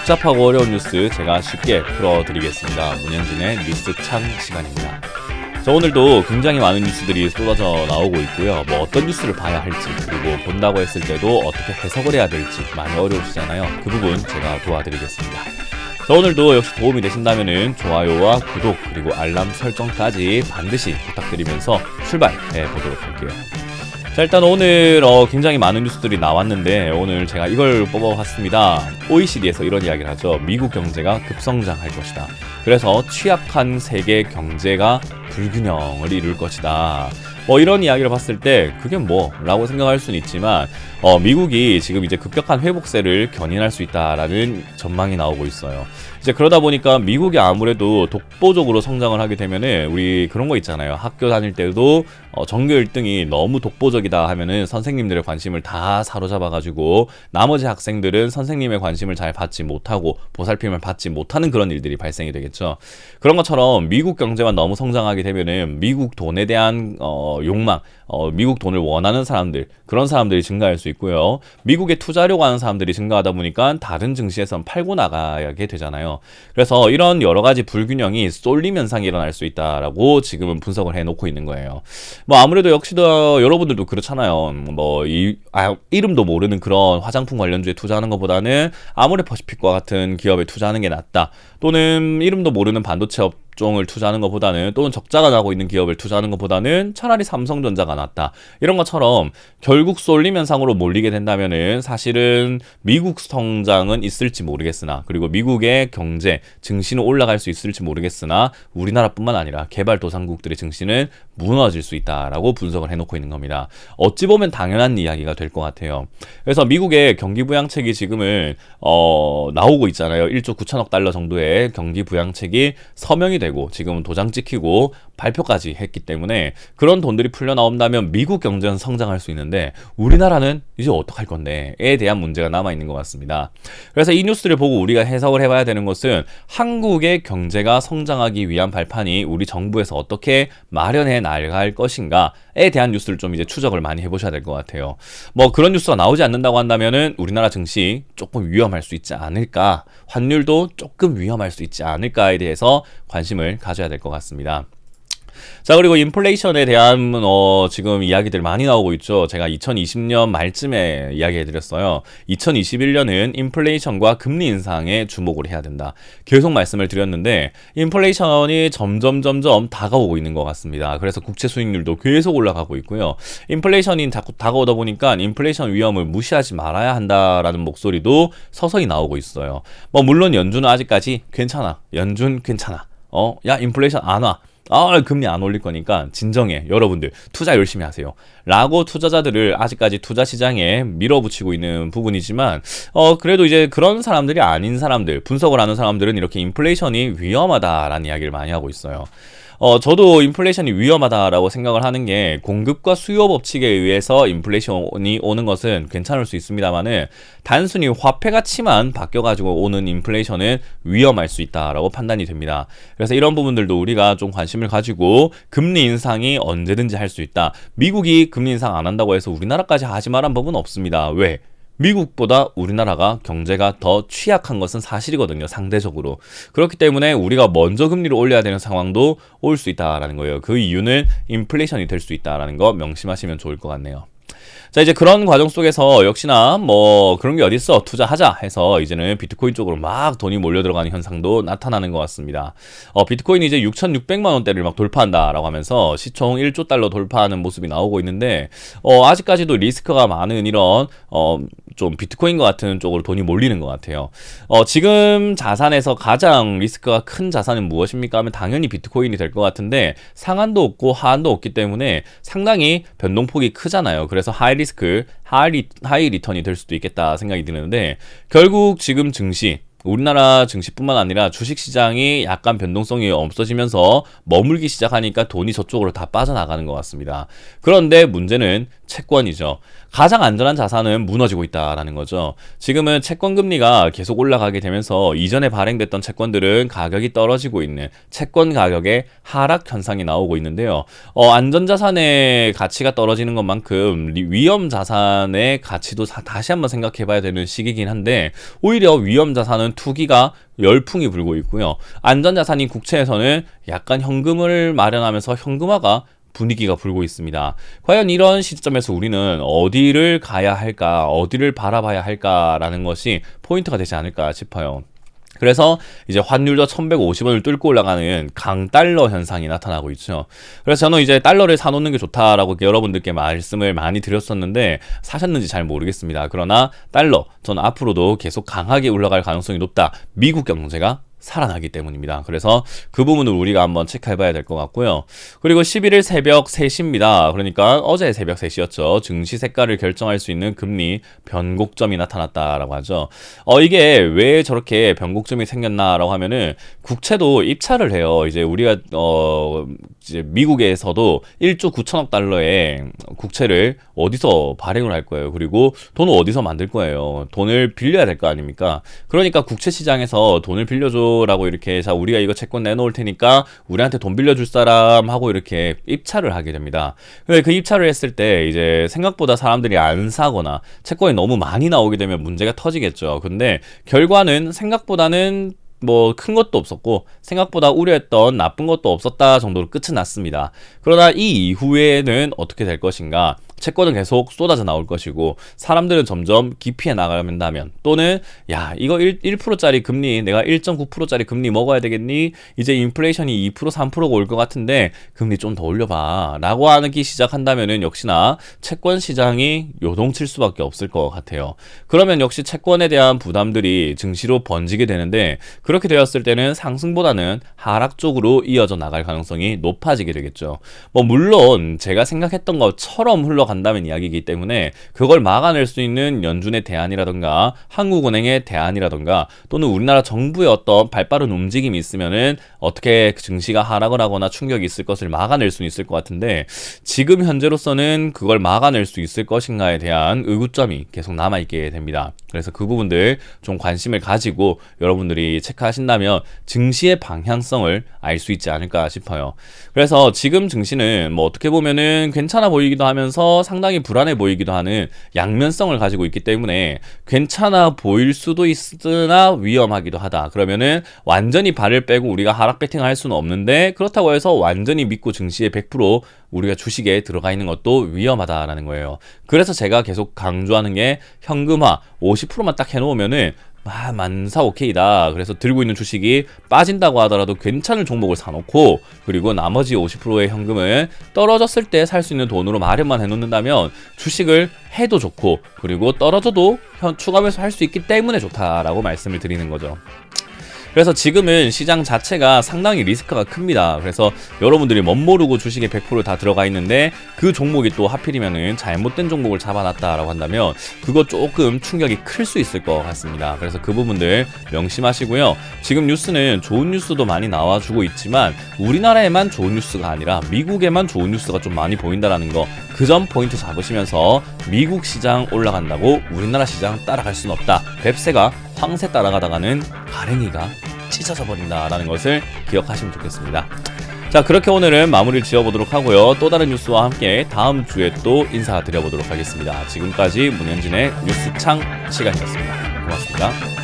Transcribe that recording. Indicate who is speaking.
Speaker 1: 복잡하고 어려운 뉴스 제가 쉽게 풀어드리겠습니다. 문현진의 뉴스창 시간입니다. 자, 오늘도 굉장히 많은 뉴스들이 쏟아져 나오고 있고요. 뭐 어떤 뉴스를 봐야 할지, 그리고 본다고 했을 때도 어떻게 해석을 해야 될지 많이 어려우시잖아요. 그 부분 제가 도와드리겠습니다. 자, 오늘도 역시 도움이 되신다면 좋아요와 구독, 그리고 알람 설정까지 반드시 부탁드리면서 출발해 보도록 할게요. 자, 일단 오늘 굉장히 많은 뉴스들이 나왔는데 오늘 제가 이걸 뽑아봤습니다. OECD에서 이런 이야기를 하죠. 미국 경제가 급성장할 것이다. 그래서 취약한 세계 경제가 불균형을 이룰 것이다. 이런 이야기를 봤을 때 그게 뭐라고 생각할 수는 있지만 미국이 지금 이제 급격한 회복세를 견인할 수 있다라는 전망이 나오고 있어요. 이제 그러다 보니까 미국이 아무래도 독보적으로 성장을 하게 되면은 우리 그런 거 있잖아요. 학교 다닐 때도 전교 1등이 너무 독보적이다 하면은 선생님들의 관심을 다 사로잡아가지고 나머지 학생들은 선생님의 관심을 잘 받지 못하고 보살핌을 받지 못하는 그런 일들이 발생이 되겠죠. 그런 것처럼 미국 경제만 너무 성장하게 되면은 미국 돈에 대한 욕망, 미국 돈을 원하는 사람들, 그런 사람들이 증가할 수 있고요. 미국에 투자하려고 하는 사람들이 증가하다 보니까 다른 증시에선 팔고 나가게 되잖아요. 그래서 이런 여러 가지 불균형이 쏠림 현상이 일어날 수 있다라고 지금은 분석을 해놓고 있는 거예요. 아무래도 역시도 여러분들도 그렇잖아요. 이름도 모르는 그런 화장품 관련주에 투자하는 것보다는 아모레퍼시픽과 같은 기업에 투자하는 게 낫다. 또는 이름도 모르는 반도체 업종을 투자하는 것보다는, 또는 적자가 나고 있는 기업을 투자하는 것보다는 차라리 삼성전자가 낫다. 이런 것처럼 결국 쏠림 현상으로 몰리게 된다면은 사실은 미국 성장은 있을지 모르겠으나, 그리고 미국의 경제 증시는 올라갈 수 있을지 모르겠으나 우리나라뿐만 아니라 개발도상국들의 증시는 무너질 수 있다라고 분석을 해놓고 있는 겁니다. 어찌 보면 당연한 이야기가 될 것 같아요. 그래서 미국의 경기 부양책이 지금은 나오고 있잖아요. 1조 9천억 달러 정도의 경기 부양책이 서명이 되고 지금은 도장 찍히고 발표까지 했기 때문에 그런 돈들이 풀려 나온다면 미국 경제는 성장할 수 있는데 우리나라는 이제 어떡할 건데에 대한 문제가 남아 있는 것 같습니다. 그래서 이 뉴스를 보고 우리가 해석을 해봐야 되는 것은 한국의 경제가 성장하기 위한 발판이 우리 정부에서 어떻게 마련해 나갈 것인가에 대한 뉴스를 좀 이제 추적을 많이 해보셔야 될 것 같아요. 그런 뉴스가 나오지 않는다고 한다면은 우리나라 증시 조금 위험할 수 있지 않을까, 환율도 조금 위험할 수 있지 않을까에 대해서 관심을 가져야 될 것 같습니다. 자, 그리고 인플레이션에 대한 지금 이야기들 많이 나오고 있죠. 제가 2020년 말쯤에 이야기해드렸어요. 2021년은 인플레이션과 금리 인상에 주목을 해야 된다. 계속 말씀을 드렸는데 인플레이션이 점점 다가오고 있는 것 같습니다. 그래서 국채 수익률도 계속 올라가고 있고요. 인플레이션이 자꾸 다가오다 보니까 인플레이션 위험을 무시하지 말아야 한다라는 목소리도 서서히 나오고 있어요. 물론 연준은 아직까지 괜찮아. 연준 괜찮아. 야, 인플레이션 안 와. 금리 안 올릴 거니까 진정해. 여러분들 투자 열심히 하세요. 라고 투자자들을 아직까지 투자 시장에 밀어붙이고 있는 부분이지만 그래도 이제 그런 사람들이 아닌 사람들, 분석을 하는 사람들은 이렇게 인플레이션이 위험하다라는 이야기를 많이 하고 있어요. 저도 인플레이션이 위험하다라고 생각을 하는 게, 공급과 수요 법칙에 의해서 인플레이션이 오는 것은 괜찮을 수 있습니다만은 단순히 화폐 가치만 바뀌어가지고 오는 인플레이션은 위험할 수 있다라고 판단이 됩니다. 그래서 이런 부분들도 우리가 좀 관심을 가지고 금리 인상이 언제든지 할 수 있다. 미국이 금리 인상 안 한다고 해서 우리나라까지 하지 말란 법은 없습니다. 왜? 미국보다 우리나라가 경제가 더 취약한 것은 사실이거든요. 상대적으로. 그렇기 때문에 우리가 먼저 금리를 올려야 되는 상황도 올 수 있다라는 거예요. 그 이유는 인플레이션이 될 수 있다라는 거 명심하시면 좋을 것 같네요. 자, 이제 그런 과정 속에서 역시나 그런 게 어딨어, 투자하자 해서 이제는 비트코인 쪽으로 막 돈이 몰려 들어가는 현상도 나타나는 것 같습니다. 비트코인이 이제 6,600만 원대를 막 돌파한다라고 하면서 시총 1조 달러 돌파하는 모습이 나오고 있는데 아직까지도 리스크가 많은 이런 좀 비트코인과 같은 쪽으로 돈이 몰리는 것 같아요. 지금 자산에서 가장 리스크가 큰 자산은 무엇입니까 하면 당연히 비트코인이 될 것 같은데 상한도 없고 하한도 없기 때문에 상당히 변동폭이 크잖아요. 그래서 하이 리스크, 하이 리턴이 될 수도 있겠다 생각이 드는데, 결국 지금 증시, 우리나라 증시뿐만 아니라 주식시장이 약간 변동성이 없어지면서 머물기 시작하니까 돈이 저쪽으로 다 빠져나가는 것 같습니다. 그런데 문제는 채권이죠. 가장 안전한 자산은 무너지고 있다라는 거죠. 지금은 채권 금리가 계속 올라가게 되면서 이전에 발행됐던 채권들은 가격이 떨어지고 있는 채권 가격의 하락 현상이 나오고 있는데요. 안전자산의 가치가 떨어지는 것만큼 위험 자산의 가치도 다시 한번 생각해 봐야 되는 시기긴 한데, 오히려 위험 자산은 시장에서는 투기가 열풍이 불고 있고요. 안전자산인 국채에서는 약간 현금을 마련하면서 현금화가 분위기가 불고 있습니다. 과연 이런 시점에서 우리는 어디를 가야 할까, 어디를 바라봐야 할까라는 것이 포인트가 되지 않을까 싶어요. 그래서 이제 환율도 1150원을 뚫고 올라가는 강달러 현상이 나타나고 있죠. 그래서 저는 이제 달러를 사놓는 게 좋다라고 여러분들께 말씀을 많이 드렸었는데 사셨는지 잘 모르겠습니다. 그러나 달러, 저는 앞으로도 계속 강하게 올라갈 가능성이 높다. 미국 경제가 살아나기 때문입니다. 그래서 그 부분을 우리가 한번 체크해봐야 될 것 같고요. 그리고 11일 새벽 3시입니다. 그러니까 어제 새벽 3시였죠. 증시 색깔을 결정할 수 있는 금리 변곡점이 나타났다라고 하죠. 이게 왜 저렇게 변곡점이 생겼나라고 하면은 국채도 입찰을 해요. 이제 우리가 이제 미국에서도 1조 9천억 달러의 국채를 어디서 발행을 할 거예요. 그리고 돈을 어디서 만들 거예요. 돈을 빌려야 될 거 아닙니까? 그러니까 국채 시장에서 돈을 빌려줘 라고 이렇게 자 우리가 이거 채권 내놓을 테니까 우리한테 돈 빌려줄 사람 하고 이렇게 입찰을 하게 됩니다. 근데 그 입찰을 했을 때 이제 생각보다 사람들이 안 사거나 채권이 너무 많이 나오게 되면 문제가 터지겠죠. 근데 결과는 생각보다는 뭐 큰 것도 없었고 생각보다 우려했던 나쁜 것도 없었다 정도로 끝은 났습니다. 그러나 이 이후에는 어떻게 될 것인가? 채권은 계속 쏟아져 나올 것이고 사람들은 점점 기피해 나간다면 또는 야 이거 1%짜리 금리 내가 1.9%짜리 금리 먹어야 되겠니? 이제 인플레이션이 2% 3%가 올 것 같은데 금리 좀 더 올려봐 라고 하기 시작한다면은 역시나 채권 시장이 요동칠 수밖에 없을 것 같아요. 그러면 역시 채권에 대한 부담들이 증시로 번지게 되는데 그렇게 되었을 때는 상승보다는 하락 쪽으로 이어져 나갈 가능성이 높아지게 되겠죠. 뭐 물론 제가 생각했던 것처럼 간다면 이야기이기 때문에 그걸 막아낼 수 있는 연준의 대안이라던가 한국은행의 대안이라던가 또는 우리나라 정부의 어떤 발빠른 움직임이 있으면은 어떻게 증시가 하락을 하거나 충격이 있을 것을 막아낼 수 있을 것 같은데 지금 현재로서는 그걸 막아낼 수 있을 것인가에 대한 의구점이 계속 남아있게 됩니다. 그래서 그 부분들 좀 관심을 가지고 여러분들이 체크하신다면 증시의 방향성을 알 수 있지 않을까 싶어요. 그래서 지금 증시는 뭐 어떻게 보면은 괜찮아 보이기도 하면서 상당히 불안해 보이기도 하는 양면성을 가지고 있기 때문에 괜찮아 보일 수도 있으나 위험하기도 하다. 그러면은 완전히 발을 빼고 우리가 하락 배팅을 할 수는 없는데 그렇다고 해서 완전히 믿고 증시에 100% 우리가 주식에 들어가 있는 것도 위험하다라는 거예요. 그래서 제가 계속 강조하는 게 현금화 50%만 딱 해놓으면은 만사 오케이다. 그래서 들고 있는 주식이 빠진다고 하더라도 괜찮은 종목을 사놓고 그리고 나머지 50%의 현금을 떨어졌을 때 살 수 있는 돈으로 마련만 해놓는다면 주식을 해도 좋고 그리고 떨어져도 추가 매수 할 수 있기 때문에 좋다라고 말씀을 드리는 거죠. 그래서 지금은 시장 자체가 상당히 리스크가 큽니다. 그래서 여러분들이 멋모르고 주식에 100% 다 들어가 있는데 그 종목이 또 하필이면은 잘못된 종목을 잡아놨다라고 한다면 그거 조금 충격이 클 수 있을 것 같습니다. 그래서 그 부분들 명심하시고요. 지금 뉴스는 좋은 뉴스도 많이 나와주고 있지만 우리나라에만 좋은 뉴스가 아니라 미국에만 좋은 뉴스가 좀 많이 보인다라는 거 그 점 포인트 잡으시면서 미국 시장 올라간다고 우리나라 시장 따라갈 수는 없다. 뱁새가 황새 따라가다가는 가랭이가 찢어져 버린다라는 것을 기억하시면 좋겠습니다. 자, 그렇게 오늘은 마무리를 지어보도록 하고요. 또 다른 뉴스와 함께 다음 주에 또 인사드려보도록 하겠습니다. 지금까지 문현진의 뉴스창 시간이었습니다. 고맙습니다.